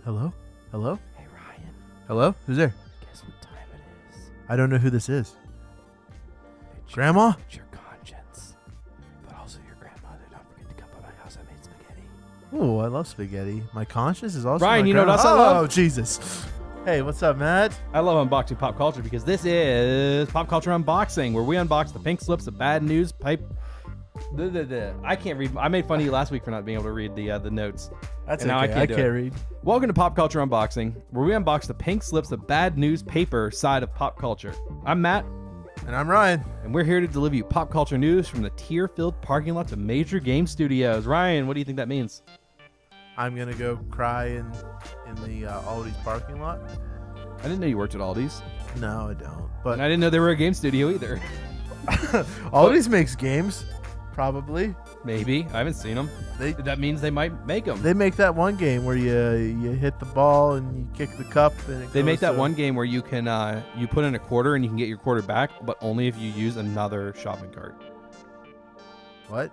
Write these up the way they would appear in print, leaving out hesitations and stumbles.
Hello? Hello? Hey, Ryan. Hello? Who's there? Guess what time it is? I don't know who this is. It's Grandma? It's your conscience. But also your grandmother. Don't forget to come by my house. I made spaghetti. Oh, I love spaghetti. My conscience is also Ryan, my you know what else I grandma. love? Oh, Jesus. Hey, what's up, Matt? I love unboxing pop culture because this is Pop Culture Unboxing, where we unbox the pink slips of bad news pipe. I can't read. I made fun of you last week for not being able to read the notes. That's And okay. now I can't read. Welcome to Pop Culture Unboxing, where we unbox the pink slips of bad news paper side of pop culture. I'm Matt, And I'm Ryan. and we're here to deliver you pop culture news from the tear-filled parking lots of major game studios. Ryan, what do you think that means? I'm going to go cry in the Aldi's parking lot. I didn't know you worked at Aldi's, No, I don't. and But I didn't know they were a game studio either. Aldi's makes games, probably. Maybe. I haven't seen them. That means they might make them. They make that one game where you hit the ball and you kick the cup. And They make that one game where you can you put in a quarter and you can get your quarter back, but only if you use another shopping cart. What?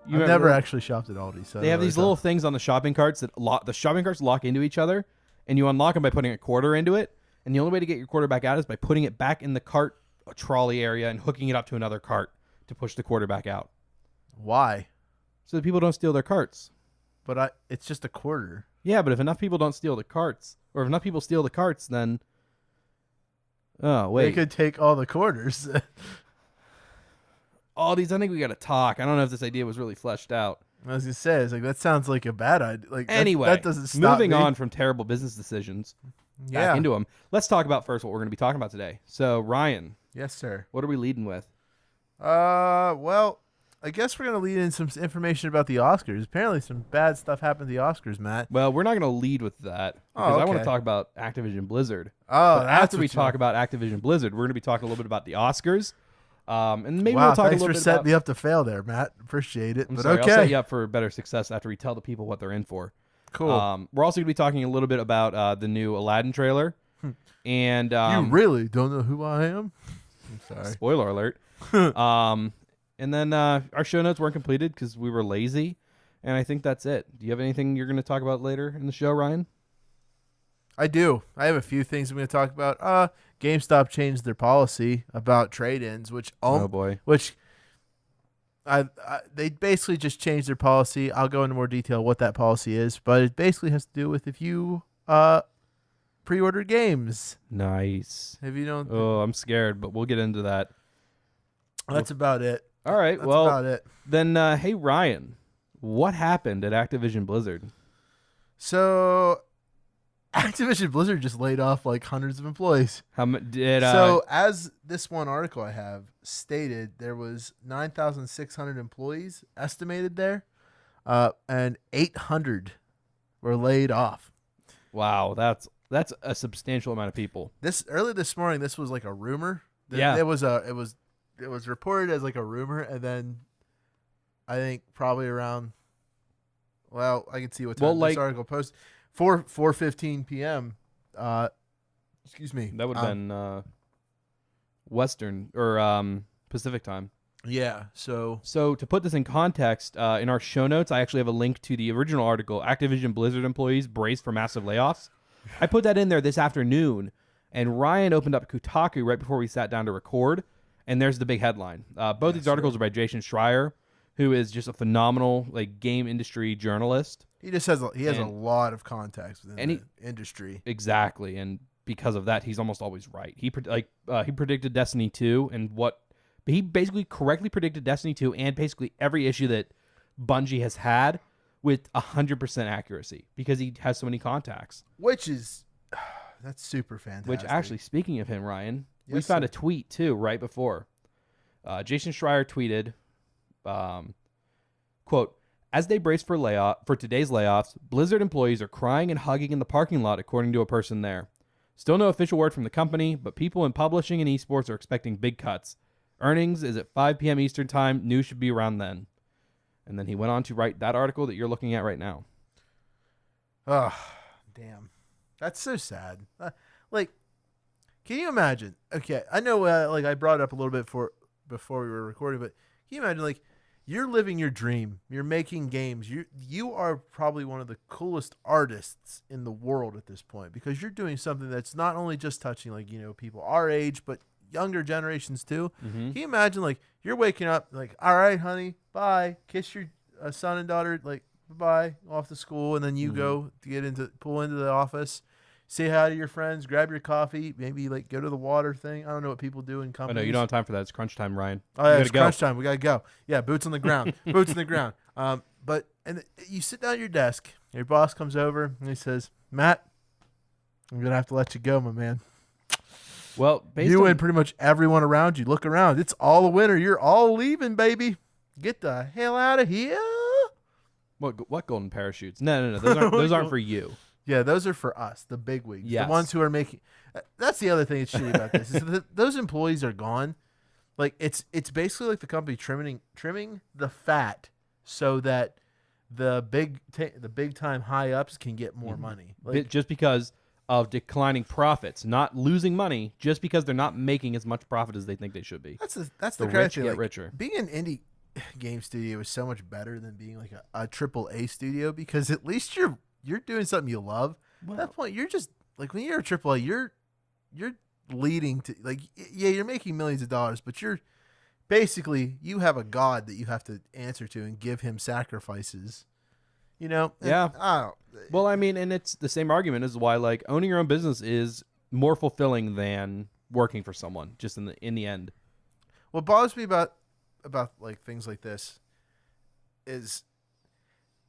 You I've remember never that? actually shopped at Aldi. So They have these little things on the shopping carts that the shopping carts lock into each other, and you unlock them by putting a quarter into it. And the only way to get your quarter back out is by putting it back in the cart trolley area and hooking it up to another cart to push the quarter back out, Why? so that people don't steal their carts. But it's just a quarter. Yeah, but if enough people don't steal the carts, or if enough people steal the carts, then oh They wait, could take all the quarters. Aldi's. I think we got to talk. I don't know if this idea was really fleshed out. I was gonna say, it's like that sounds like a bad idea. Like Anyway, that doesn't stop moving me. on from terrible business decisions Yeah. back into them. Let's talk about first what we're going to be talking about today. So, Ryan, Yes, sir. what are we leading with? Well, I guess we're gonna lead in some information about the Oscars. Apparently, some bad stuff happened at the Oscars, Matt. Well, we're not going to lead with that because I want okay. to talk about Activision Blizzard. Oh, But that's after we what you talk want. about Activision Blizzard, we're going to be talking a little bit about the Oscars. And maybe Wow, we'll talk a thanks little for bit setting about... me up to fail there, Matt. Appreciate it. I'm But sorry, okay, I'll set you up for better success after we tell the people what they're in for. cool. We're also going to be talking a little bit about the new Aladdin trailer. And you really don't know who I am? I'm sorry. spoiler alert. And then our show notes weren't completed because we were lazy. And I think that's it. Do you have anything you're going to talk about later in the show, Ryan? I do. I have a few things I'm going to talk about. GameStop changed their policy about trade-ins, which Oh, boy. they basically just changed their policy. I'll go into more detail what that policy is, but it basically has to do with if you pre-order games. Nice. If you don't, Oh, I'm scared, but we'll get into that. that's about it. All right. That's Well, about it. then, hey, Ryan, what happened at Activision Blizzard? So, Activision Blizzard just laid off like hundreds of employees. How did So, as this one article I have stated, there was 9,600 employees estimated there, and 800 were laid off. wow, that's a substantial amount of people. Early this morning, this was like a rumor. Yeah. It was reported as like a rumor, and then I think probably around. Well, I can see what time this article posted. 4:15 p.m. Excuse me. That would have been Western or Pacific time. Yeah. So So to put this in context, in our show notes, I actually have a link to the original article, Activision Blizzard employees brace for massive layoffs. I put that in there this afternoon, and Ryan opened up Kotaku right before we sat down to record, and there's the big headline. Both these articles are by Jason Schreier, who is just a phenomenal game industry journalist. he just has a lot of contacts within the industry. Exactly, and because of that, he's almost always right. He predicted Destiny 2 and he basically correctly predicted Destiny 2 and basically every issue that Bungie has had with 100% accuracy because he has so many contacts. Which is that's super fantastic. Which actually, speaking of him, Ryan, we Yes, found sir. a tweet too right before. Jason Schreier tweeted, quote, As they brace for today's layoffs, Blizzard employees are crying and hugging in the parking lot, according to a person there. Still no official word from the company, but people in publishing and esports are expecting big cuts. Earnings is at 5 p.m. Eastern Time. News should be around then. And then he went on to write that article that you're looking at right now. Oh, damn. That's so sad. Like, can you imagine? Okay, I know like I brought it up a little bit before we were recording, but can you imagine, like, you're living your dream. You're making games. You are probably one of the coolest artists in the world at this point because you're doing something that's not only just touching, like, you know, people our age, but younger generations too. Mm-hmm. Can you imagine, like, you're waking up, like, all right, honey, bye, kiss your son and daughter, like, bye, off to school, and then you go to pull into the office, say hi to your friends, grab your coffee, maybe like go to the water thing. I don't know what people do in companies. Oh, no, you don't have time for that. It's crunch time, Ryan. Oh, yeah, it's crunch time. We got to go. Yeah, boots on the ground. Boots on the ground. But you sit down at your desk. Your boss comes over and he says, Matt, I'm going to have to let you go, my man. Well, you and pretty much everyone around you. Look around. It's all a winter. You're all leaving, baby. Get the hell out of here. What golden parachutes? No. Those aren't for you. Yeah, those are for us, the big wigs, yes. The ones who are making. That's the other thing that's shitty about this is that those employees are gone. Like it's basically like the company trimming the fat so that the big time high ups can get more money. Like, just because of declining profits, not losing money, just because they're not making as much profit as they think they should be. That's the rich thing. get like, richer. Being an indie game studio is so much better than being like a AAA studio because at least you're doing something you love. Well, at that point, you're just like when you're a AAA, you're leading to like you're making millions of dollars, but you're basically you have a god that you have to answer to and give him sacrifices. You know? And yeah. Well, I mean, and it's the same argument as why like owning your own business is more fulfilling than working for someone. Just in the end. What bothers me about like things like this is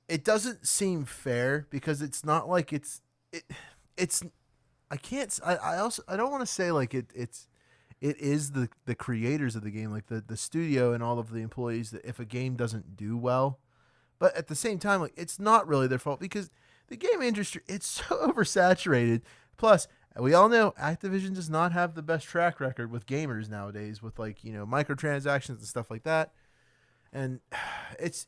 it doesn't seem fair because it's not like it's I don't want to say like it is the creators of the game, like the studio and all of the employees, that if a game doesn't do well, but at the same time, like it's not really their fault because the game industry, it's so oversaturated. Plus, we all know Activision does not have the best track record with gamers nowadays with like, you know, microtransactions and stuff like that. And it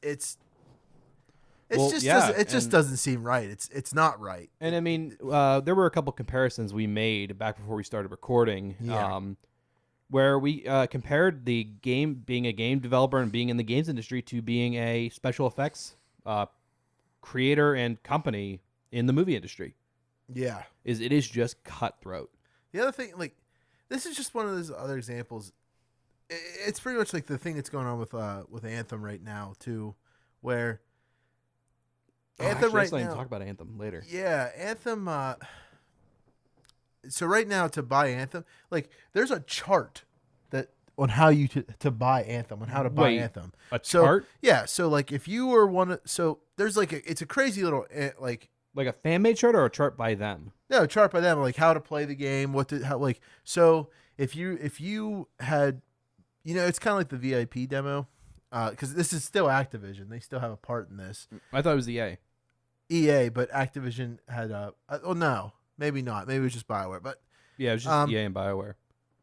just doesn't seem right. It's not right. And I mean, there were a couple comparisons we made back before we started recording, where we compared the game being a game developer and being in the games industry to being a special effects creator and company in the movie industry. Yeah, it is just cutthroat. The other thing, like, this is just one of those other examples. It's pretty much like the thing that's going on with Anthem right now too, where Anthem right now. Talk about Anthem later. Yeah, Anthem. So right now, to buy Anthem, like there's a chart that on how you to buy Anthem, on how to buy Anthem. A chart? Yeah. So like if you were so there's like it's a crazy little like a fan made chart or a chart by them. No, a chart by them, like how to play the game, so if you had, you know, it's kind of like the VIP demo, because this is still Activision, they still have a part in this. I thought it was EA. EA, but Activision had no, maybe not. Maybe it was just BioWare, but yeah, it was just EA and BioWare.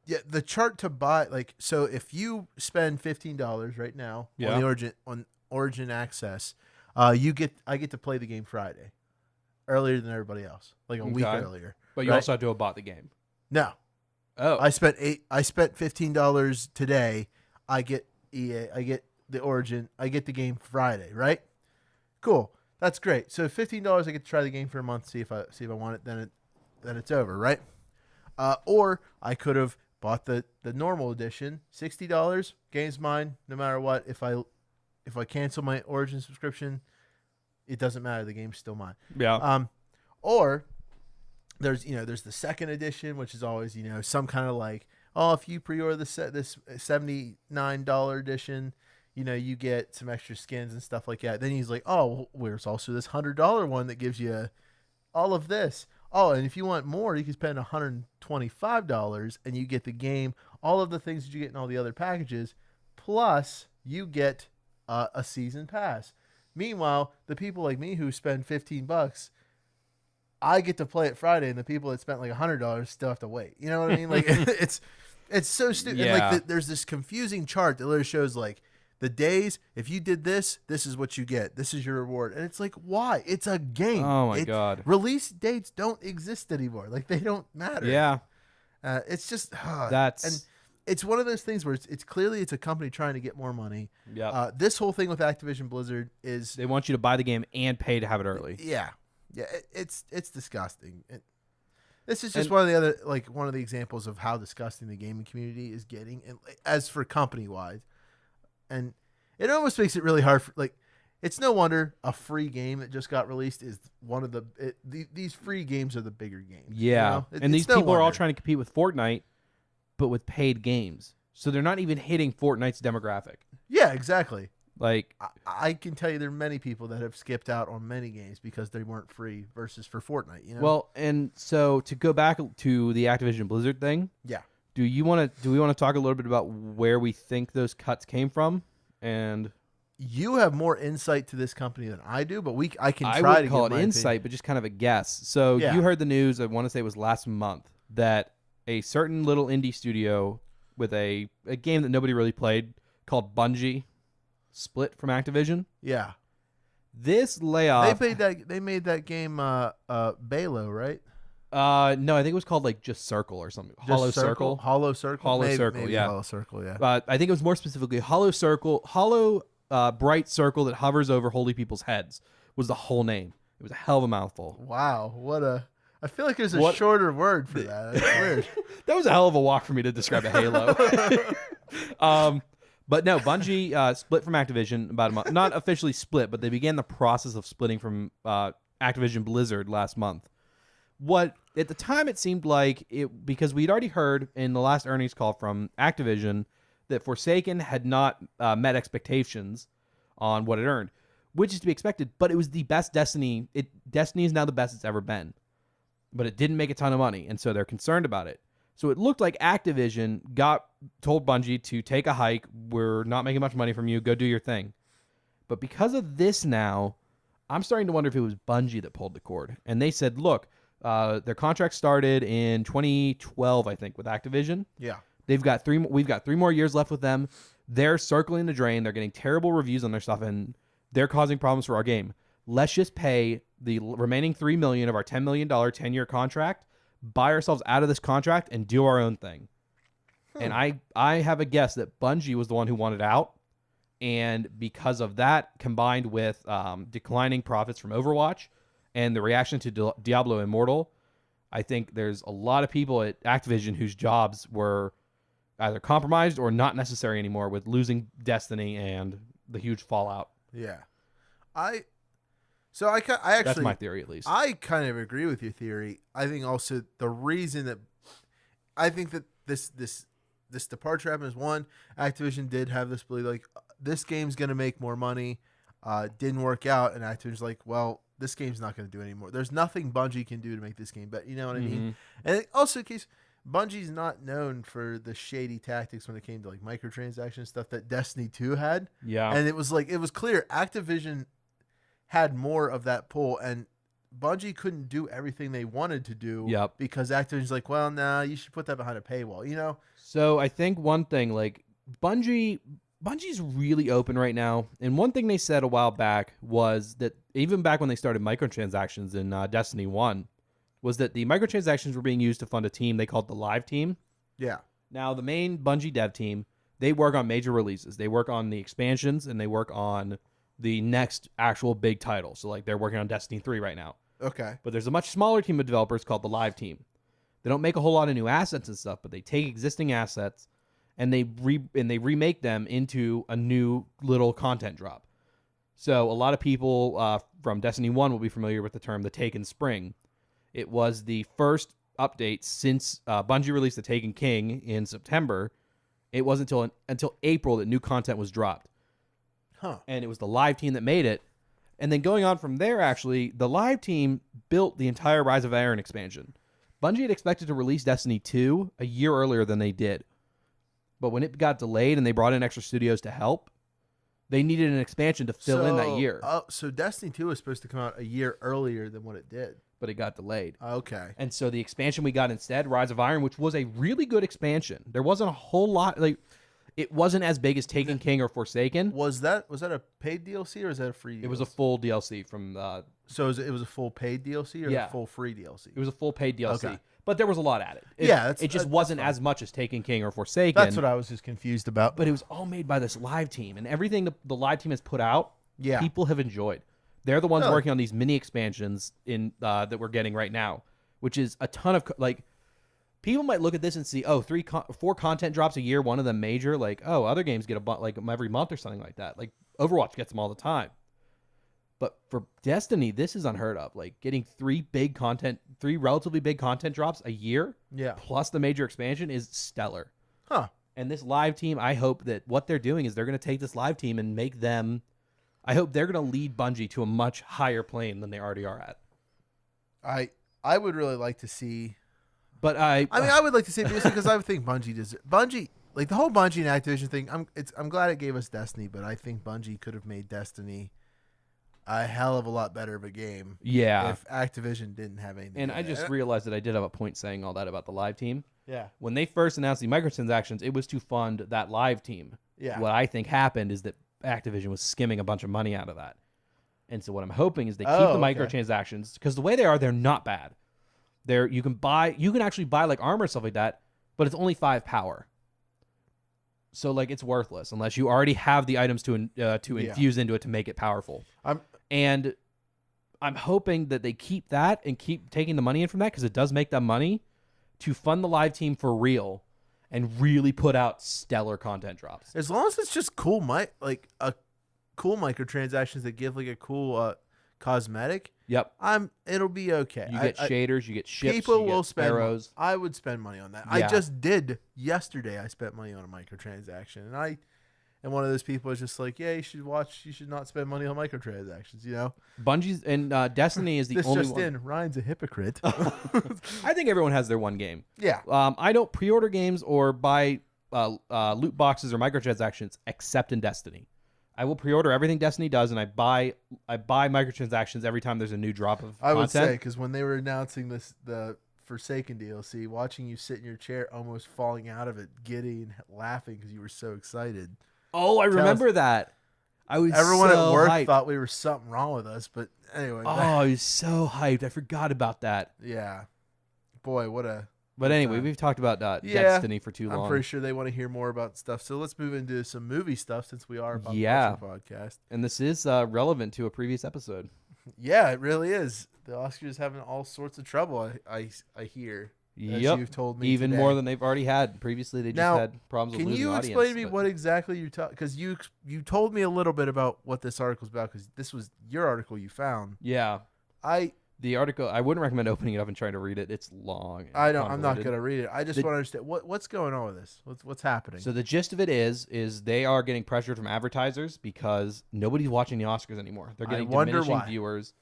Yeah, the chart to buy, like, so if you spend $15 right now on the Origin Access, I get to play the game Friday, earlier than everybody else, like a week earlier. But you also have to have bought the game. No. Oh, I spent $15 today. I get EA. I get the Origin. I get the game Friday. Right. Cool. That's great. So $15, I get to try the game for a month, see if I want it. Then it's over, right? Or I could have bought the normal edition, $60. Game's mine, no matter what. If I cancel my Origin subscription, it doesn't matter. The game's still mine. Yeah. Or there's the second edition, which is always, you know, some kind of like, oh, if you pre-order this $79 edition, you know, you get some extra skins and stuff like that. Then he's like, oh, there's also this $100 one that gives you all of this. Oh, and if you want more, you can spend $125 and you get the game, all of the things that you get in all the other packages, plus you get a season pass. Meanwhile, the people like me who spend $15, I get to play it Friday, and the people that spent like $100 still have to wait. You know what I mean? Like it's so stupid. Yeah. And like there's this confusing chart that literally shows like the days. If you did this, this is what you get. This is your reward. And it's like, why? It's a game. Oh my God. Release dates don't exist anymore. Like they don't matter. Yeah. It's just That's. it's one of those things where it's clearly it's a company trying to get more money. Yeah. This whole thing with Activision Blizzard is They want you to buy the game and pay to have it early. Yeah. It's disgusting. This is just one of the examples of how disgusting the gaming community is getting, and as for company wise, and it almost makes it really hard for it's no wonder a free game that just got released is one of these free games are the bigger games. Yeah. You know? And these people are all trying to compete with Fortnite, but with paid games. So they're not even hitting Fortnite's demographic. Yeah, exactly. Like I can tell you there are many people that have skipped out on many games because they weren't free versus for Fortnite, you know? Well, and so to go back to the Activision Blizzard thing. Yeah. Do we want to talk a little bit about where we think those cuts came from? And you have more insight to this company than I do, but I can try to call give it my insight, opinion. but just kind of a guess. So you heard the news, I want to say it was last month, that a certain little indie studio with a game that nobody really played called Bungie split from Activision. Yeah. This layoff. They made that game Balo, right? No, I think it was called like just Circle or something. Hollow Circle. Hollow Circle. Maybe yeah. Hollow Circle, yeah. I think it was more specifically Hollow Circle. Bright circle that hovers over holy people's heads was the whole name. It was a hell of a mouthful. Wow, I feel like there's a shorter word for that. That's weird. That was a hell of a walk for me to describe a Halo. But no, Bungie split from Activision about a month. Not officially split, but they began the process of splitting from Activision Blizzard last month. What at the time it seemed like it, because we'd already heard in the last earnings call from Activision that Forsaken had not met expectations on what it earned, which is to be expected. But it was the best Destiny. Destiny is now the best it's ever been, but it didn't make a ton of money, and so they're concerned about it. So it looked like Activision told Bungie to take a hike. We're not making much money from you. Go do your thing. But because of this now, I'm starting to wonder if it was Bungie that pulled the cord. And they said, look, their contract started in 2012, I think, with Activision. Yeah. We've got 3 more years left with them. They're circling the drain. They're getting terrible reviews on their stuff, and they're causing problems for our game. Let's just pay the remaining $3 million of our $10 million 10-year contract, buy ourselves out of this contract, and do our own thing. And I have a guess that Bungie was the one who wanted out. And because of that, combined with declining profits from Overwatch and the reaction to Diablo Immortal, I think there's a lot of people at Activision whose jobs were either compromised or not necessary anymore with losing Destiny and the huge fallout. Yeah. I actually, that's my theory, at least. I kind of agree with your theory. I think also the reason that I think that this departure happened is, one, Activision did have this belief like this game's gonna make more money. Didn't work out, and Activision's like, well, this game's not gonna do anymore. There's nothing Bungie can do to make this game better. You know what I mean? And also, in case Bungie's not known for the shady tactics when it came to like microtransaction stuff that Destiny 2 had. Yeah, and it was clear Activision had more of that pull, and Bungie couldn't do everything they wanted to do. Yep. Because Activision's like, well, nah, you should put that behind a paywall, you know? So I think one thing, like Bungie's really open right now. And one thing they said a while back was that even back when they started microtransactions in Destiny 1, was that the microtransactions were being used to fund a team they called the Live Team. Yeah. Now, the main Bungie dev team, they work on major releases. They work on the expansions, and they work on the next actual big title. So, like, they're working on Destiny 3 right now. Okay. But there's a much smaller team of developers called the Live Team. They don't make a whole lot of new assets and stuff, but they take existing assets and they remake them into a new little content drop. So a lot of people from Destiny 1 will be familiar with the term the Taken Spring. It was the first update since Bungie released the Taken King in September. It wasn't until April that new content was dropped. Huh. And it was the Live Team that made it. And then going on from there, actually, the Live Team built the entire Rise of Iron expansion. Bungie had expected to release Destiny 2 a year earlier than they did. But when it got delayed and they brought in extra studios to help, They needed an expansion to fill in that year. So Destiny 2 was supposed to come out a year earlier than what it did. But it got delayed. Okay. And so the expansion we got instead, Rise of Iron, which was a really good expansion. There wasn't a whole lot. It wasn't as big as Taken King or Forsaken. Was that a paid DLC or was that a free DLC? It was a full DLC from... So it was a full paid DLC or a full free DLC? It was a full paid DLC. Okay. But there was a lot added. It just wasn't as much as Taken King or Forsaken. That's what I was just confused about. But it was all made by this live team. And everything the live team has put out, people have enjoyed. They're the ones working on these mini expansions that we're getting right now, which is a ton of... people might look at this and see, 4 content drops a year, one of them major. Other games get every month or something like that. Overwatch gets them all the time. But for Destiny, this is unheard of. Getting 3 relatively big content drops a year, plus the major expansion is stellar. Huh. And this live team, I hope that what they're doing is they're going to take this live team and make them... I hope they're going to lead Bungie to a much higher plane than they already are at. I would really like to see... But I would like to see it because I would think Bungie does... Bungie... the whole Bungie and Activision thing, I'm glad it gave us Destiny, but I think Bungie could have made Destiny... a hell of a lot better of a game. Yeah. If Activision didn't have anything. And I just realized that I did have a point saying all that about the live team. Yeah. When they first announced the microtransactions, it was to fund that live team. Yeah. What I think happened is that Activision was skimming a bunch of money out of that. And so what I'm hoping is they keep the microtransactions because the way they are, they're not bad. You can actually buy armor and stuff like that, but it's only 5 power. So it's worthless unless you already have the items to infuse into it to make it powerful. And I'm hoping that they keep that and keep taking the money in from that because it does make them money to fund the live team for real and really put out stellar content drops. As long as it's just cool, cool microtransactions that give a cool cosmetic. Yep. It'll be okay. You get shaders, you get ships, people you get will spend arrows. I would spend money on that. Yeah. I just did yesterday. I spent money on a microtransaction, and I am one of those people who's just you should not spend money on microtransactions. Bungie's and Destiny is the only one. Ryan's a hypocrite. I think everyone has their one game. Yeah. I don't pre-order games or buy loot boxes or microtransactions except in Destiny. I will pre-order everything Destiny does, and I buy microtransactions every time there's a new drop of content. I would say, because when they were announcing the Forsaken DLC, watching you sit in your chair almost falling out of it, giddy and laughing because you were so excited. Oh, I remember that. Everyone so at work hyped. thought we were something wrong with us, but anyway. Oh, I was so hyped. I forgot about that. Yeah. Boy, what a... But anyway, we've talked about Destiny for too long. I'm pretty sure they want to hear more about stuff. So let's move into some movie stuff since we are a podcast. And this is relevant to a previous episode. Yeah, it really is. The Oscars having all sorts of trouble, I hear. Yep. You've told me even today. more than they've already had. Previously, they just had problems with losing audience. Can you explain to me what exactly you're talking? Because you told me a little bit about what this article's about because this was your article you found. Yeah. The article, I wouldn't recommend opening it up and trying to read it. It's long. I'm not going to read it. I just want to understand what's going on with this. What's happening? So the gist of it is they are getting pressured from advertisers because nobody's watching the Oscars anymore. They're getting diminishing viewers.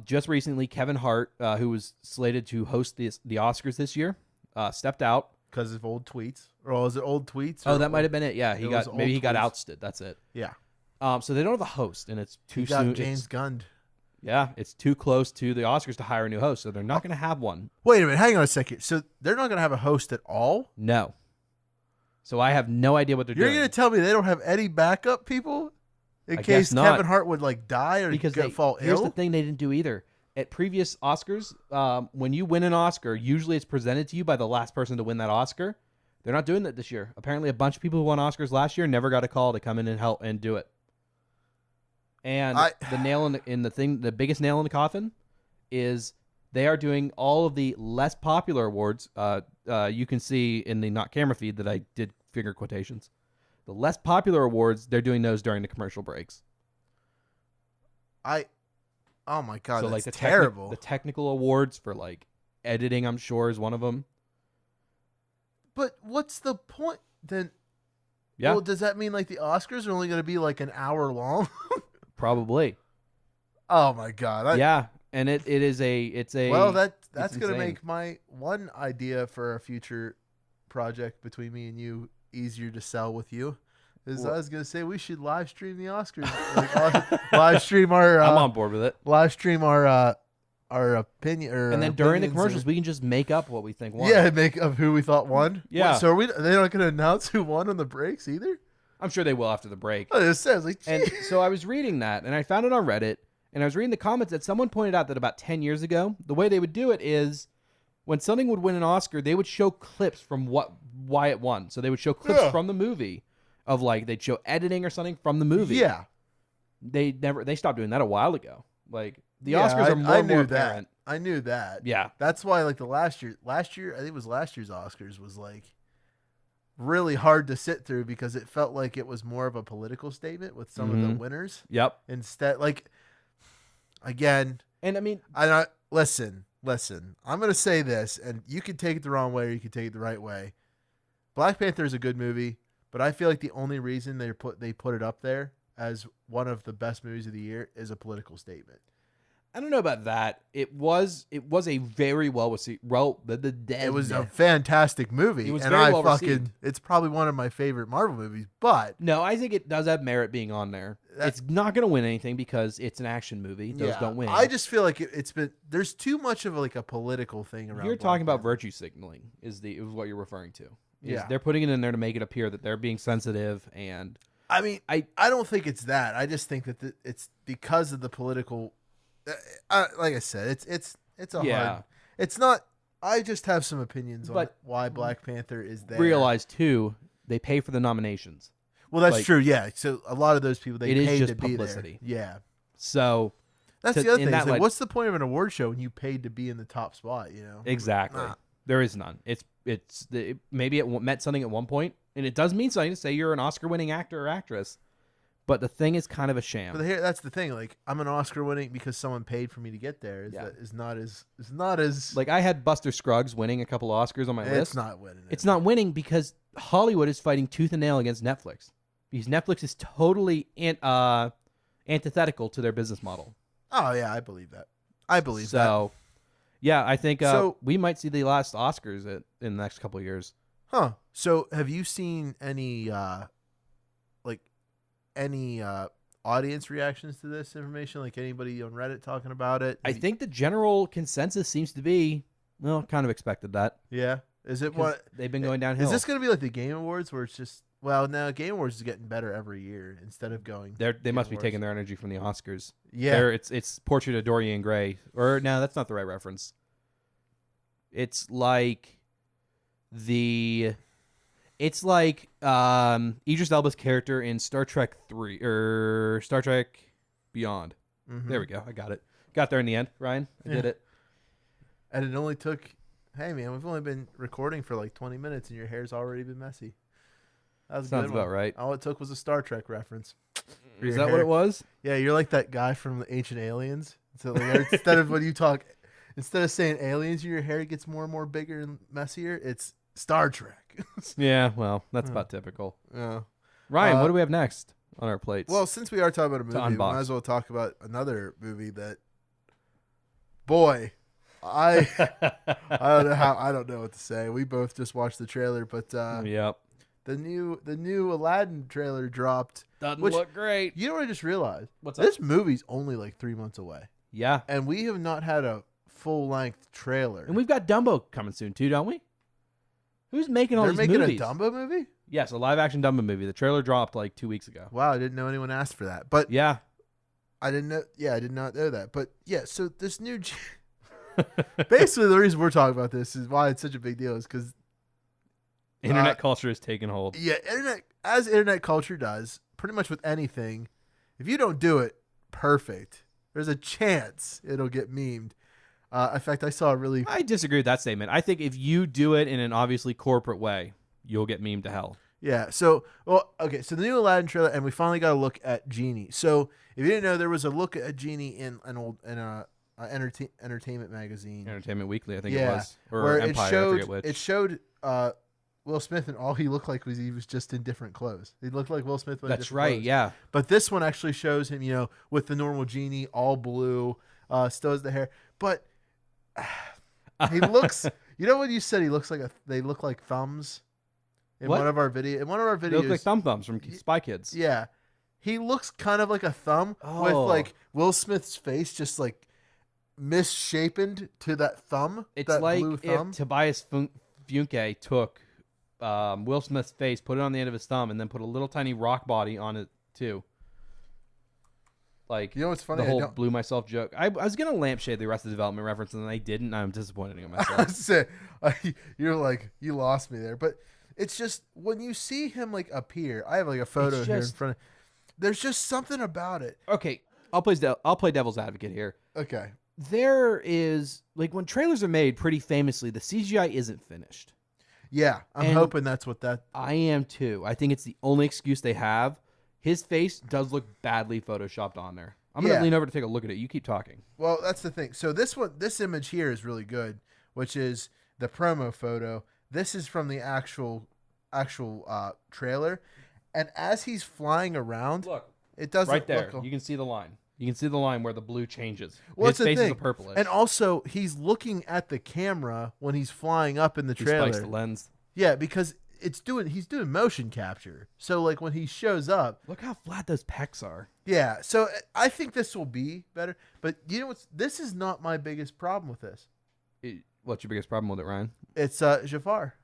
Just recently, Kevin Hart, who was slated to host the Oscars this year, stepped out because of old tweets. Or was it old tweets? Oh, that might have been it. Yeah, he got ousted. That's it. Yeah. So they don't have a host, and it's too soon. James Gunn. Yeah, it's too close to the Oscars to hire a new host, so they're not going to have one. Wait a minute, hang on a second. So they're not going to have a host at all? No. So I have no idea what they're doing. You're going to tell me they don't have any backup people in case Kevin Hart would die or fall ill? Here's the thing they didn't do either. At previous Oscars, when you win an Oscar, usually it's presented to you by the last person to win that Oscar. They're not doing that this year. Apparently, a bunch of people who won Oscars last year never got a call to come in and help and do it. And the nail in the biggest nail in the coffin is they are doing all of the less popular awards. You can see in the not camera feed that I did finger quotations. The less popular awards, they're doing those during the commercial breaks. Oh my God, so that's the terrible. The technical awards for editing, I'm sure, is one of them. But what's the point then? Yeah. Well, does that mean the Oscars are only going to be an hour long? Probably. Oh my God. Yeah, and it's a well, that's going to make my one idea for a future project between me and you easier to sell with you. I was gonna say we should live stream the Oscars. Live stream our. I'm on board with it. Live stream our opinion, and then during the commercials, we can just make up what we think won. Yeah, make up who we thought won. Yeah. So they're not gonna announce who won on the breaks either. I'm sure they will after the break. Oh, it says like. And so I was reading that, and I found it on Reddit, and I was reading the comments that someone pointed out that about 10 years ago, the way they would do it is when something would win an Oscar, they would show clips from why it won. So they would show clips from the movie of like they'd show editing or something from the movie. Yeah. They stopped doing that a while ago. Like the Oscars are more and more apparent. I knew that. Yeah. That's why like last year, I think it was last year's Oscars was like really hard to sit through because it felt like it was more of a political statement with some of the winners. Yep. Instead, like, again. And I mean. Listen. I'm going to say this, and you can take it the wrong way or you can take it the right way. Black Panther is a good movie, but I feel like the only reason they put it up there as one of the best movies of the year is a political statement. I don't know about that. It was a very well received. It was a fantastic movie. It was very well received. It's probably one of my favorite Marvel movies. But no, I think it does have merit being on there. It's not going to win anything because it's an action movie. Those don't win. I just feel like there's too much of like a political thing around. You're talking about virtue signaling is what you're referring to. Yeah, they're putting it in there to make it appear that they're being sensitive and. I mean, I don't think it's that. I just think that it's because of the political. Like I said, it's hard. It's not. I just have some opinions on why Black Panther is there. Realize too, they pay for the nominations. Well, that's true. Yeah. So a lot of those people they paid to be publicity. There. Yeah. So that's the other thing. Like, what's the point of an award show when you paid to be in the top spot? You know. Exactly. There is none. Maybe it meant something at one point, and it does mean something to say you're an Oscar-winning actor or actress. But the thing is kind of a sham. But that's the thing. Like, I'm an Oscar winning because someone paid for me to get there. Is not as like I had Buster Scruggs winning a couple Oscars on my list. It's not winning. It's not winning because Hollywood is fighting tooth and nail against Netflix. Because Netflix is totally antithetical to their business model. Oh yeah, I believe that. So, yeah, I think we might see the last Oscars in the next couple of years. Huh. So, have you seen any audience reactions to this information? Like anybody on Reddit talking about it? I think the general consensus seems to be, well, kind of expected that. Yeah. Is it what they've been going downhill? Is this going to be like the Game Awards where it's just, well, now Game Awards is getting better every year instead of going. They must be taking their energy from the Oscars. Yeah. It's Portrait of Dorian Gray. Or no, that's not the right reference. It's like Idris Elba's character in Star Trek 3 or Star Trek Beyond. Mm-hmm. There we go. I got it. Got there in the end, Ryan. I did it. And it only took, hey man, we've only been recording for like 20 minutes and your hair's already been messy. That was Sounds about right. All it took was a Star Trek reference. Is that what it was? Yeah, you're like that guy from the Ancient Aliens. So like instead of saying aliens, your hair gets more and more bigger and messier. It's Star Trek. Yeah, well, that's about typical. Yeah. Ryan, what do we have next on our plates? Well, since we are talking about a movie, we might as well talk about another movie that, boy, I don't know what to say. We both just watched the trailer, but yep. The new Aladdin trailer dropped. Doesn't look great. You know what I just realized? What's that? This movie's only like 3 months away. Yeah. And we have not had a full-length trailer. And we've got Dumbo coming soon too, don't we? Who's making all these movies? They're making a Dumbo movie? Yes, a live-action Dumbo movie. The trailer dropped like 2 weeks ago. Wow, I didn't know anyone asked for that. But yeah. I didn't know. Yeah, I did not know that. But yeah, so this new... Basically, the reason we're talking about this is why it's such a big deal is because... Internet culture has taken hold. Yeah, internet culture does, pretty much with anything, if you don't do it perfect, there's a chance it'll get memed. In fact, I disagree with that statement. I think if you do it in an obviously corporate way, you'll get memed to hell. Yeah. So, okay. So the new Aladdin trailer, and we finally got a look at Genie. So if you didn't know, there was a look at Genie in entertainment magazine, Entertainment Weekly, I think it was, or where Empire. I forget which. It showed Will Smith, and all he looked like was he was just in different clothes. He looked like Will Smith. That's right. Clothes. Yeah. But this one actually shows him, with the normal Genie, all blue, still has the hair, but. He looks. You know what you said? He looks like they look like thumbs. in What? one of our videos. In one of our They videos, look like thumbs from Spy Kids. yeah, he looks kind of like a thumb with like Will Smith's face just like misshapen to that thumb. It's that like blue thumb. if Tobias Funke took Will Smith's face, put it on the end of his thumb, and then put a little tiny rock body on it too. Like, you know what's funny? The whole blew myself joke. I was gonna lampshade the rest of the development reference, and I didn't. And I'm disappointed in myself. You're like, you lost me there. But it's just when you see him like appear. I have like a photo here in front of. There's just something about it. Okay, I'll play devil's advocate here. Okay. There is like when trailers are made, pretty famously, the CGI isn't finished. Yeah, I'm hoping that's what that. I am too. I think it's the only excuse they have. His face does look badly photoshopped on there. I'm going to lean over to take a look at it. You keep talking. Well, that's the thing. So this image here is really good, which is the promo photo. This is from the actual trailer. And as he's flying around, look, it doesn't right there. look. You can see the line. You can see the line where the blue changes. Well, his face is a purplish. And also, he's looking at the camera when he's flying up in the trailer. He spikes the lens. Yeah, because he's doing motion capture. So like when he shows up, look how flat those pecs are. Yeah, so I think this will be better. But you know what's? This is not my biggest problem with this. What's your biggest problem with it, Ryan? It's Jafar.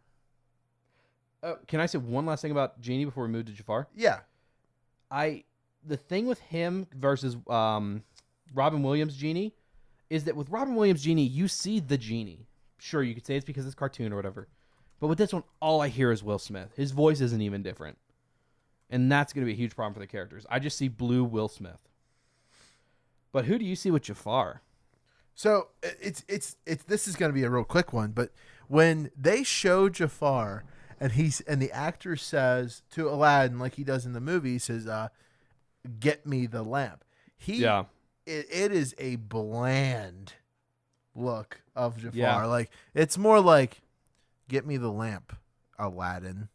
Can I say one last thing about Genie before we move to Jafar? Yeah. The thing with him versus Robin Williams' Genie is that with Robin Williams' Genie, you see the Genie. Sure, you could say it's because it's cartoon or whatever. But with this one, all I hear is Will Smith. His voice isn't even different. And that's going to be a huge problem for the characters. I just see blue Will Smith. But who do you see with Jafar? So it's this is going to be a real quick one, but when they show Jafar and the actor says to Aladdin, like he does in the movie, he says, "Get me the lamp." It is a bland look of Jafar. Yeah. Like it's more like, "Get me the lamp, Aladdin."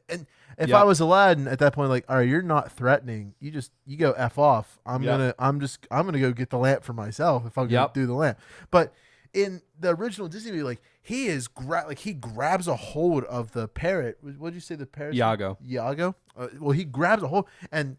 And if I was Aladdin at that point, like, all right, you're not threatening. You go F off. I'm gonna go get the lamp for myself if I'm gonna do the lamp. But in the original Disney movie, like he grabs a hold of the parrot. What did you say the parrot? Iago. Well, he grabs a hold, and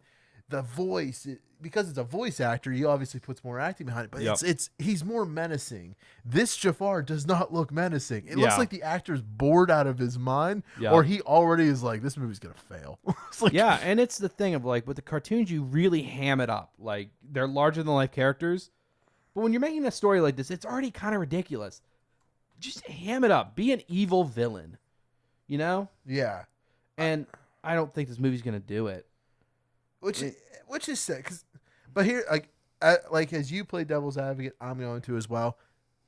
the voice, because it's a voice actor, he obviously puts more acting behind it. But he's more menacing. This Jafar does not look menacing. It looks like the actor's bored out of his mind, or he already is like, this movie's gonna fail. It's and it's the thing of like with the cartoons, you really ham it up. Like they're larger than life characters, but when you're making a story like this, it's already kind of ridiculous. Just ham it up. Be an evil villain, you know? Yeah. And I don't think this movie's gonna do it. Which is sick. But here, like as you play devil's advocate, I'm going to as well.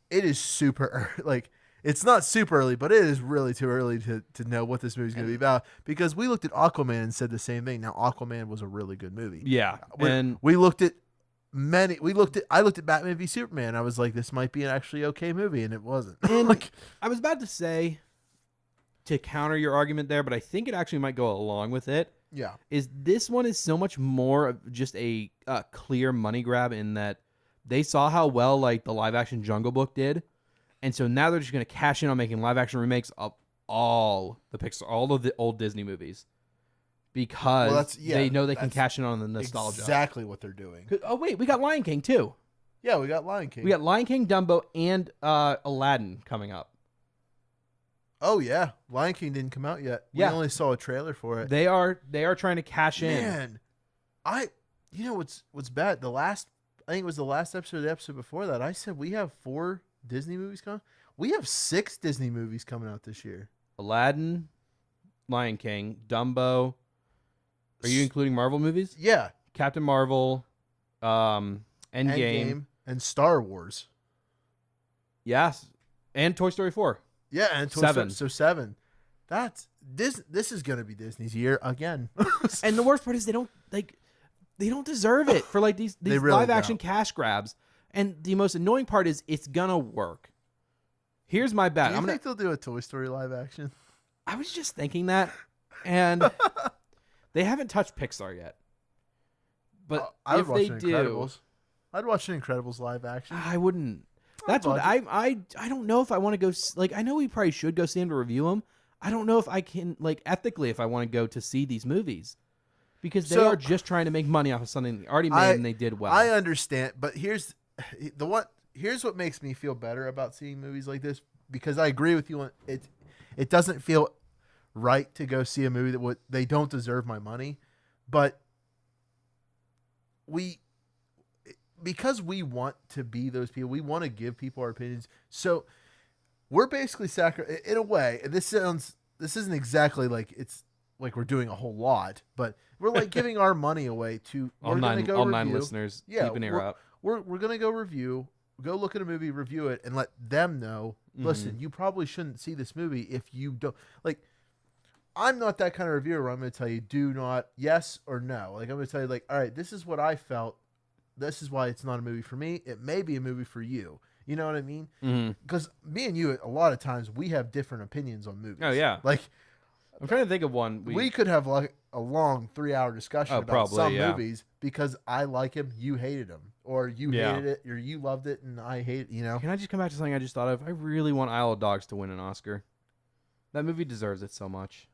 It is super early. Like it's not super early, but it is really too early to know what this movie's going to be about. Because we looked at Aquaman and said the same thing. Now Aquaman was a really good movie. Yeah, we looked at I looked at Batman v Superman. I was like, this might be an actually okay movie, and it wasn't. And I was about to say to counter your argument there, but I think it actually might go along with it. Yeah. Is this one is so much more of just a clear money grab in that they saw how well like the live action Jungle Book did, and so now they're just going to cash in on making live action remakes of all of the old Disney movies because they know they can cash in on the nostalgia. Exactly what they're doing. Oh wait, we got Lion King too. Yeah, we got Lion King. We got Lion King, Dumbo, and Aladdin coming up. Oh yeah, Lion King didn't come out yet. We only saw a trailer for it. They are trying to cash in. Man, you know what's bad? I think it was the last episode of the episode before that. I said we have 4 Disney movies coming. We have 6 Disney movies coming out this year. Aladdin, Lion King, Dumbo. Are you including Marvel movies? Yeah, Captain Marvel, Endgame, and Star Wars. Yes, and Toy Story 4. Yeah, and Toy 7. So 7. That's this is gonna be Disney's year again. And the worst part is they don't deserve it for like these really live action cash grabs. And the most annoying part is it's gonna work. Here's my bet. Do you think they'll do a Toy Story live action? I was just thinking that, and they haven't touched Pixar yet. But if they do, I'd watch an Incredibles live action. I wouldn't. That's what I don't know if I want to go. Like I know we probably should go see them to review them. I don't know if I can, like, ethically, if I want to go to see these movies. Because they are just trying to make money off of something they already made and they did well. I understand, but here's what makes me feel better about seeing movies like this, because I agree with you on it doesn't feel right to go see a movie that they don't deserve my money, but because we want to be those people, we want to give people our opinions. So we're basically in a way, and this isn't exactly like it's like we're doing a whole lot, but we're like giving our money away to all nine listeners. Yeah, keep an ear out. We're going to go look at a movie, review it, and let them know, listen, you probably shouldn't see this movie if you don't like. I'm not that kind of reviewer where I'm going to tell you do not yes or no. Like, I'm going to tell you, like, all right, this is what I felt. This is why it's not a movie for me. It may be a movie for you. You know what I mean? Because me and you, a lot of times, we have different opinions on movies. Oh, yeah. Like, I'm trying to think of one. We could have like a long 3-hour discussion about some movies because I like him, you hated him. Or you hated it, or you loved it, and I hate it, you know? Can I just come back to something I just thought of? I really want Isle of Dogs to win an Oscar. That movie deserves it so much.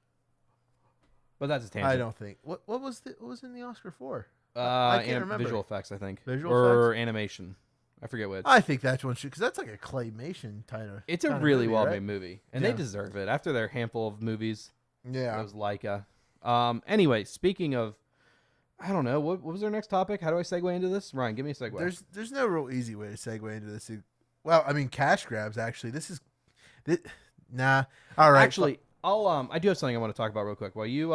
But that's a tangent. I don't think. What was in the Oscar for? I can't remember. Visual effects, I think. Visual effects? Animation. I forget which. I think that one should, because that's like a claymation kind of. It's a really well-made movie, and they deserve it. After their handful of movies, it was Leica. Anyway, speaking of, I don't know, what was our next topic? How do I segue into this? Ryan, give me a segue. There's no real easy way to segue into this. Well, I mean, cash grabs. Actually, nah. All right. Actually, I do have something I want to talk about real quick. While you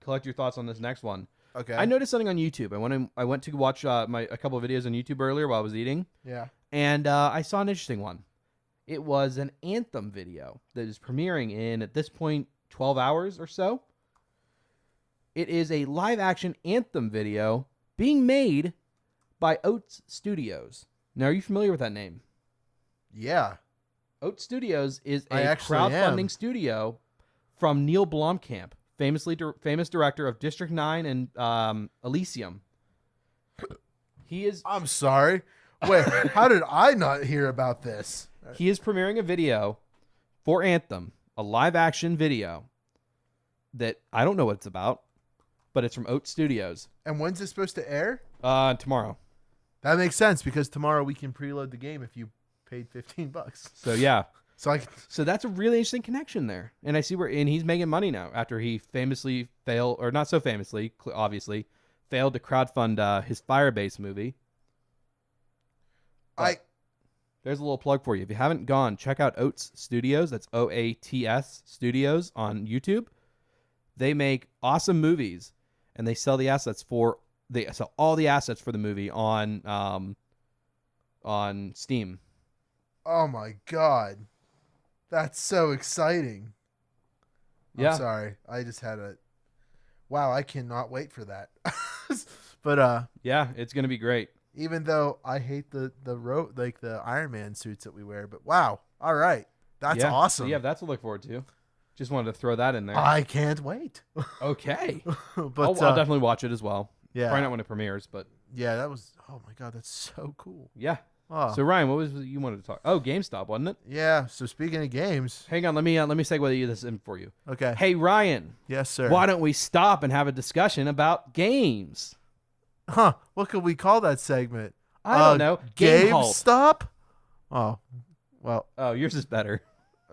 collect your thoughts on this next one. Okay. I noticed something on YouTube. I went to watch a couple of videos on YouTube earlier while I was eating. Yeah. And I saw an interesting one. It was an Anthem video that is premiering in, at this point, 12 hours or so. It is a live-action Anthem video being made by Oats Studios. Now, are you familiar with that name? Yeah. Oats Studios is a crowdfunding studio from Neil Blomkamp, famous director of District 9 and Elysium. He is... I'm sorry. Wait, how did I not hear about this? He is premiering a video for Anthem, a live-action video that I don't know what it's about, but it's from Oats Studios. And when's it supposed to air? Tomorrow. That makes sense, because tomorrow we can preload the game if you paid $15. So yeah. So that's a really interesting connection there. And I see and he's making money now after he famously failed, or not so famously, obviously, failed to crowdfund his Firebase movie. There's a little plug for you. If you haven't gone, check out Oats Studios. That's OATS Studios on YouTube. They make awesome movies, and they sell all the assets for the movie on Steam. Oh my God. That's so exciting. Yeah. I'm sorry. I just had wow, I cannot wait for that. But yeah, it's going to be great. Even though I hate the Iron Man suits that we wear, but wow. All right. That's awesome. So that's to look forward to. Just wanted to throw that in there. I can't wait. Okay. But I'll definitely watch it as well. Yeah. Probably not when it premieres, but yeah, that was, oh my God, that's so cool. Yeah. Oh. So Ryan, what was it you wanted to talk? Oh, GameStop, wasn't it? Yeah. So speaking of games, hang on, let me segue this in for you. Okay. Hey Ryan. Yes, sir. Why don't we stop and have a discussion about games? Huh? What could we call that segment? I don't know. GameStop. Oh, well. Oh, yours is better.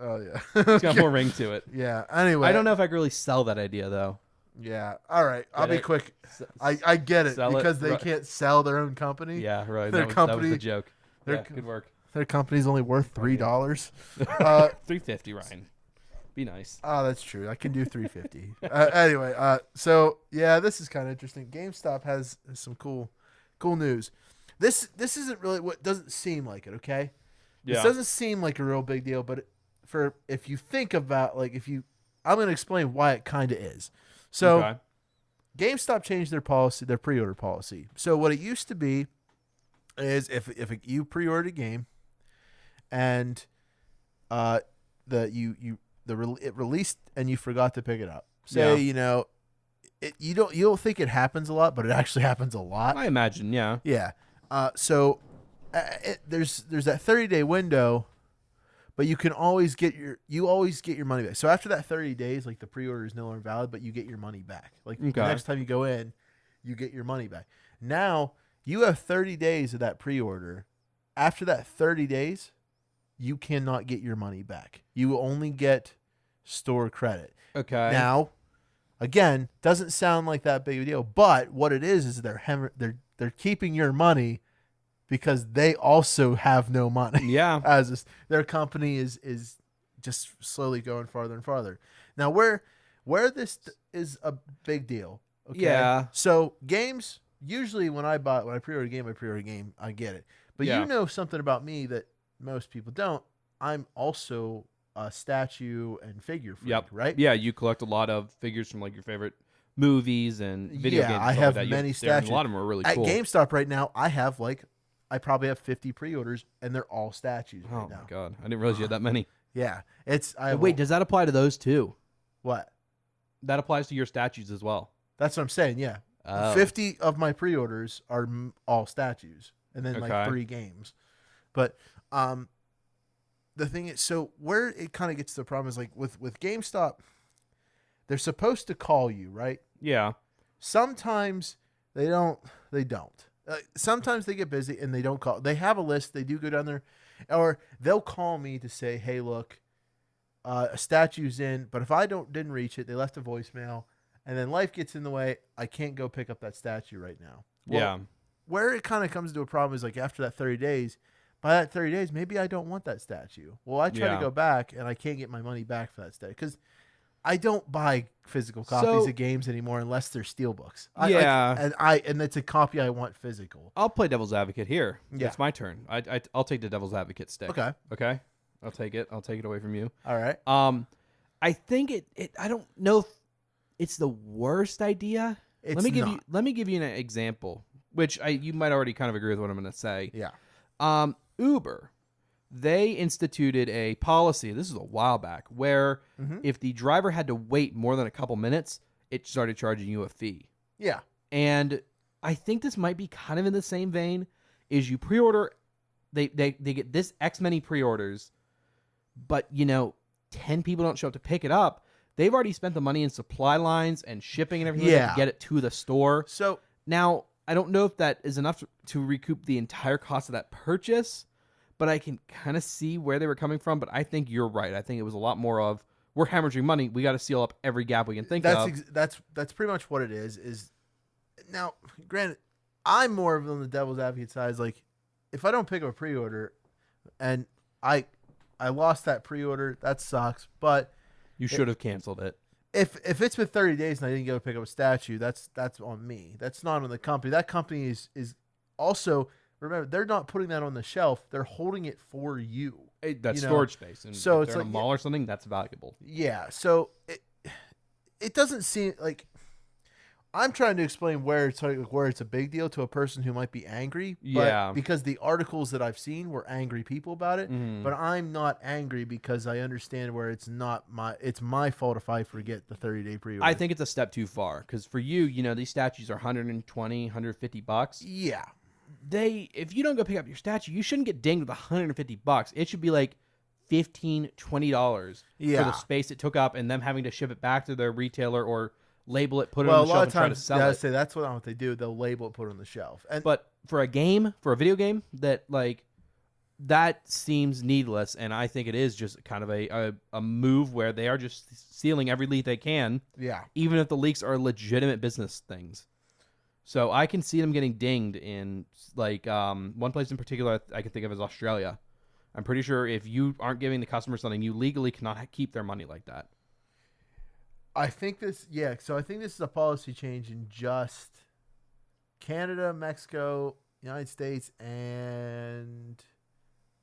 Oh yeah. It's got more ring to it. Yeah. Anyway, I don't know if I could really sell that idea though. Yeah. All right. I'll be quick. I get it, because they can't sell their own company. Yeah. Right. Their that was the joke. Yeah, good work. Their company's only worth $3. $3.50, Ryan. Be nice. Oh, that's true. I can do $3.50. Anyway, so yeah, this is kind of interesting. GameStop has some cool news. This isn't really what doesn't seem like it. Okay. Yeah. This doesn't seem like a real big deal, but if you think about I'm going to explain why it kind of is. So, GameStop changed their policy, their pre-order policy. So what it used to be is if you pre-ordered a game and it released and you forgot to pick it up. Say, you don't think it happens a lot, but it actually happens a lot. I imagine, yeah. Yeah. So there's that 30-day window, but you can always get your money back. So after that 30 days, like the pre-order is no longer valid, but you get your money back. Like the next time you go in, you get your money back. Now you have 30 days of that pre-order. After that 30 days, you cannot get your money back. You will only get store credit. Okay. Now, again, doesn't sound like that big of a deal, but what it is they're keeping your money because they also have no money. Yeah. As their company is just slowly going farther and farther. Now, where this is a big deal. Okay? Yeah. So games, usually when I pre-order a game, I get it. But you know something about me that most people don't. I'm also a statue and figure freak, right? Yeah, you collect a lot of figures from like your favorite movies and video games. I have many statues. A lot of them are really cool. At GameStop right now, I probably have 50 pre-orders, and they're all statues right now. Oh my god, I didn't realize you had that many. Yeah, wait, does that apply to those too? What? That applies to your statues as well. That's what I'm saying. Yeah, 50 of my pre-orders are all statues, and then like 3 games. But the thing is, so where it kind of gets to the problem is like with GameStop, they're supposed to call you, right? Yeah. Sometimes they don't. Sometimes they get busy and they don't call. They have a list. They do go down there, or they'll call me to say, "Hey, look, a statue's in." But if I didn't reach it, they left a voicemail, and then life gets in the way. I can't go pick up that statue right now. Well, where it kind of comes to a problem is like after that 30 days. By that 30 days, maybe I don't want that statue. Well, I try to go back, and I can't get my money back for that statue because I don't buy physical copies of games anymore unless they're steelbooks. And it's a copy I want physical. I'll play devil's advocate here. Yeah. It's my turn. I'll take the devil's advocate stick. Okay. I'll take it. I'll take it away from you. All right. I think it. I don't know if it's the worst idea. Let me give you an example, which you might already kind of agree with what I'm going to say. Yeah. Uber, they instituted a policy, this is a while back, where if the driver had to wait more than a couple minutes, it started charging you a fee. Yeah. And I think this might be kind of in the same vein, is you pre-order, they get this X many pre-orders, but 10 people don't show up to pick it up. They've already spent the money in supply lines and shipping and everything to get it to the store. So now I don't know if that is enough to recoup the entire cost of that purchase, but I can kind of see where they were coming from. But I think you're right. I think it was a lot more of, we're hemorrhaging money. We got to seal up every gap we can think of. That's pretty much what it is now, granted, I'm more of on the devil's advocate side. Is like, if I don't pick up a pre-order and I lost that pre-order, that sucks. But you should have canceled it. If it's been 30 days and I didn't go pick up a statue, that's on me. That's not on the company. That company is also, remember, they're not putting that on the shelf. They're holding it for you. That's storage space. And so if it's like a mall or something, that's valuable. Yeah. So it doesn't seem like, I'm trying to explain where it's a big deal to a person who might be angry. But because the articles that I've seen were angry people about it. But I'm not angry because I understand where it's my fault if I forget the 30-day pre-order. I think it's a step too far because for you, these statues are $120, $150. Yeah. If you don't go pick up your statue, you shouldn't get dinged with $150. It should be like $15, $20 for the space it took up and them having to ship it back to their retailer or label it, put it on the shelf, and try to sell it. I say that's what they do. They'll label it, put it on the shelf. But for a video game, that seems needless, and I think it is just kind of a move where they are just sealing every leak they can. Yeah. Even if the leaks are legitimate business things. So I can see them getting dinged in one place in particular I can think of is Australia. I'm pretty sure if you aren't giving the customer something, you legally cannot keep their money like that. I think this is a policy change in just Canada, Mexico, United States, and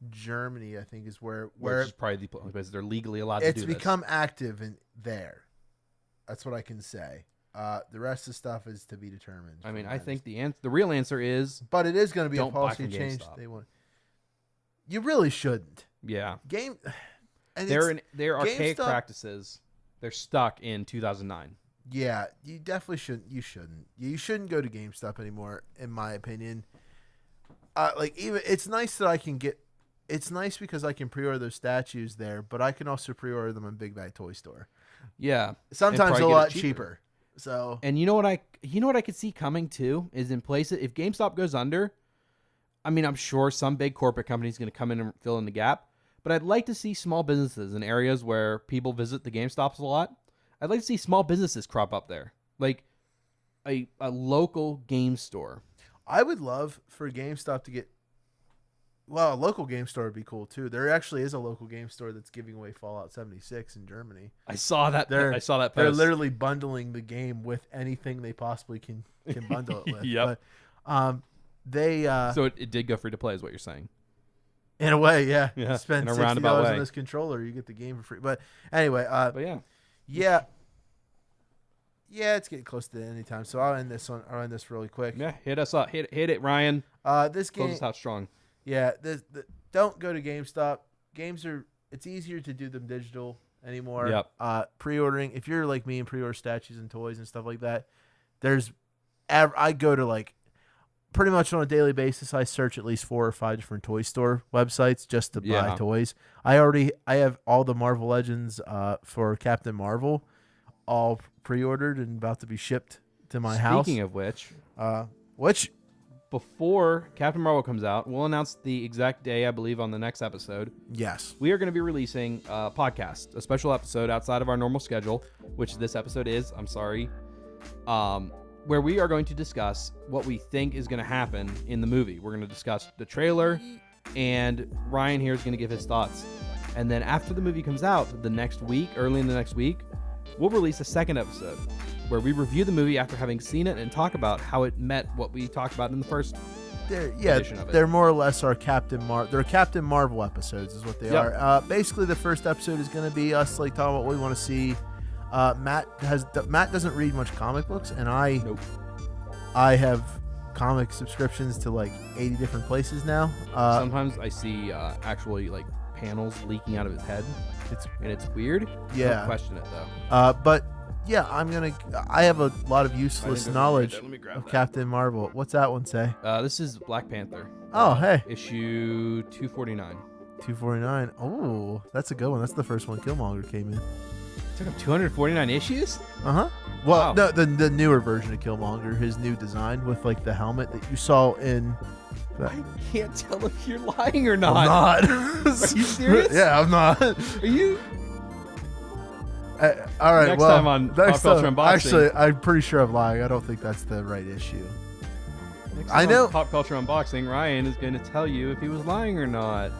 Germany. I think is where which is probably the only place they're legally allowed to do this. It's become active in there. That's what I can say. The rest of the stuff is to be determined. I mean, I think the real answer is, but it is going to be a policy change. They want. You really shouldn't. Yeah. They're archaic practices. They're stuck in 2009. Yeah, you definitely shouldn't. You shouldn't. You shouldn't go to GameStop anymore, in my opinion. Even it's nice that I can get it's nice because I can pre-order those statues there, but I can also pre-order them in Big Bad Toy Store. Yeah, sometimes a lot cheaper. So, and you know what I could see coming too is in places if GameStop goes under. I mean, I'm sure some big corporate company is going to come in and fill in the gap, but I'd like to see small businesses in areas where people visit the GameStops a lot. I'd like to see small businesses crop up there, like a local game store. I would love for GameStop to get. Well, a local game store would be cool too. There actually is a local game store that's giving away Fallout 76 in Germany. I saw that. I saw that post. They're literally bundling the game with anything they possibly can bundle it with. Yep. But, so it did go free to play, is what you're saying? In a way, yeah. You spend $60 on this controller, you get the game for free. But anyway, yeah, it's getting close to the end time. So I'll end this really quick. Yeah, hit us up. Hit it, Ryan. This game close us out strong. Yeah, don't go to GameStop. It's easier to do them digital anymore. Yep. Pre-ordering, if you're like me and pre-order statues and toys and stuff like that, I go to like pretty much on a daily basis. I search at least 4 or 5 different toy store websites just to buy toys. I have all the Marvel Legends for Captain Marvel all pre-ordered and about to be shipped to my house. Speaking of which, before Captain Marvel comes out, we'll announce the exact day, I believe, on the next episode. Yes. We are going to be releasing a podcast, a special episode outside of our normal schedule, which this episode is, I'm sorry, where we are going to discuss what we think is going to happen in the movie. We're going to discuss the trailer, and Ryan here is going to give his thoughts. And then after the movie comes out, early in the next week, we'll release a second episode where we review the movie after having seen it and talk about how it met what we talked about in the first edition of it. They're more or less our Captain Marvel episodes is what they are. Basically, the first episode is going to be us like talking about what we want to see. Matt doesn't read much comic books, and I have comic subscriptions to like 80 different places now. Sometimes I see actually like panels leaking out of his head. It's weird. Yeah. Don't question it though. But yeah, I have a lot of useless knowledge of Captain Marvel. What's that one say? This is Black Panther. Oh, hey. Issue 249. 249. Oh, that's a good one. That's the first one Killmonger came in. It took him 249 issues? Uh-huh. Well, no, the newer version of Killmonger, his new design with like the helmet that you saw in... I can't tell if you're lying or not. I'm not. Are you serious? Yeah, I'm not. Are you? All right. Next time on Pop Culture Unboxing. Actually, I'm pretty sure I'm lying. I don't think that's the right issue. Next time on Pop Culture Unboxing, Ryan is going to tell you if he was lying or not.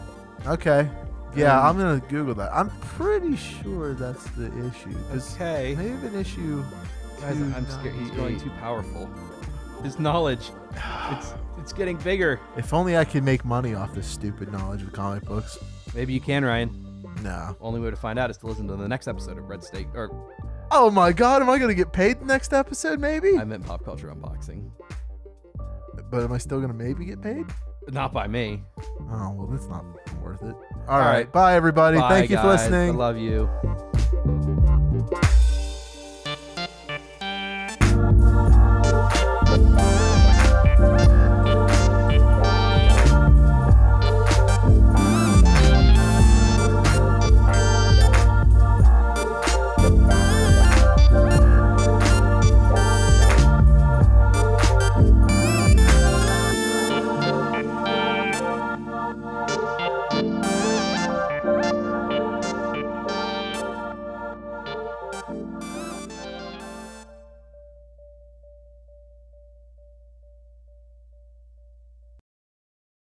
Okay. Yeah, I'm going to Google that. I'm pretty sure that's the issue. Okay. Maybe an issue. Guys, I'm scared. He's growing too powerful. His knowledge, it's getting bigger. If only I could make money off this stupid knowledge of comic books. Maybe you can, Ryan. No. Only way to find out is to listen to the next episode of Red State. Oh my God, am I going to get paid the next episode? Maybe. I meant Pop Culture Unboxing. But am I still going to maybe get paid? Not by me. Oh well, that's not worth it. All right. Bye everybody. Bye, Thank you for guys. listening. I love you.